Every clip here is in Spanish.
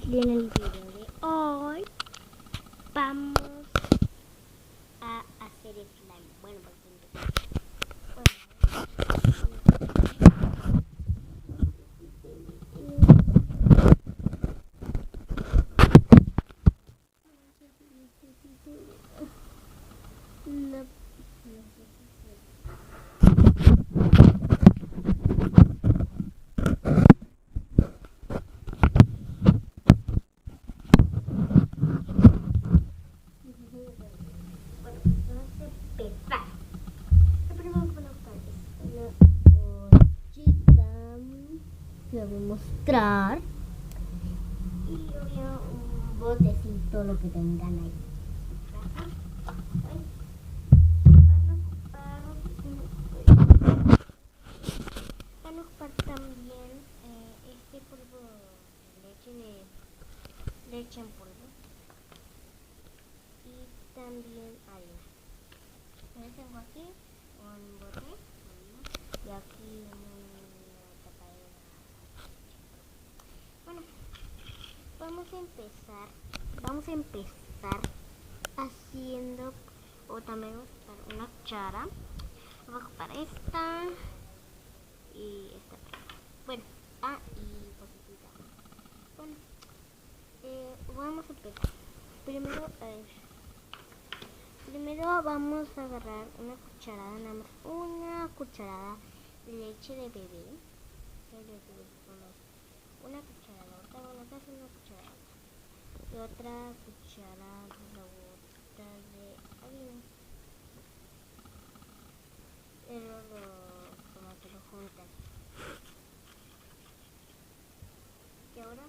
Y en el video de hoy vamos a hacer slime. Bueno, lo voy a mostrar y obvio un botecito, lo que tengan ahí. Van a ocupar también este polvo de leche en polvo y también harina. Yo tengo aquí un bote y aquí una tapadera. Bueno, vamos a empezar haciendo, o también vamos a ocupar una cuchara. Vamos a ocupar esta y esta. Bueno, y poquitita. Bueno, vamos a empezar. Primero vamos a agarrar una cucharada, nada más una cucharada de leche de bebé. Una cucharada, casi una cucharada. Y otra cucharada de harina. Como que lo juntan. Y ahora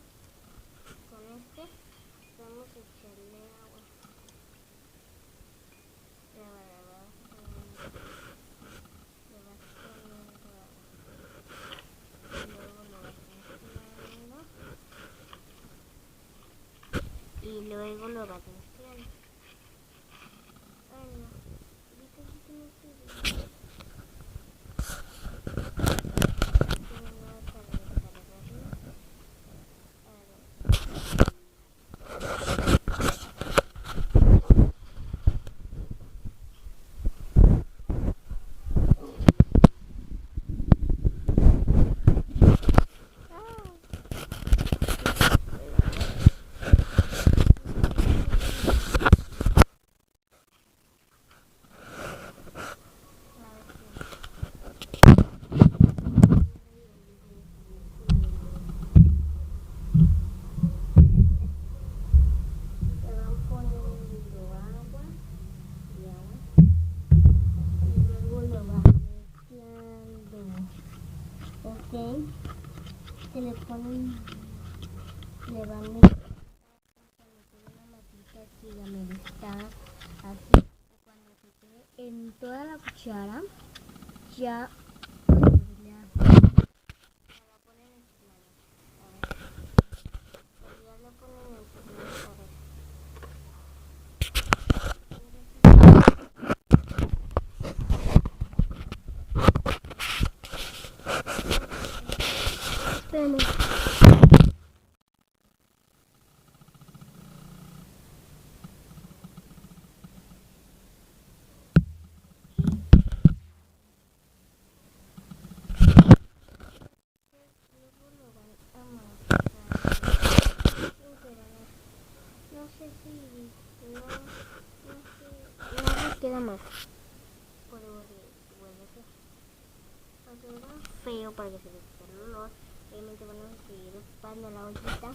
con vamos a echarle agua. Le vas poniendo agua. Y luego lo vas mezclando. Y luego lo vas mezclando. Ay no, ahorita sí que no sé. Se le ponen, le van a meter una matita aquí, la está así. Cuando se quede en toda la cuchara, ya la ponen en sus manos. A ver, ya la ponen en sus manos. A ver. Espérame. No sé si no queda más. Feo para que se les quite el olor. Obviamente van a seguir ocupando la ollita.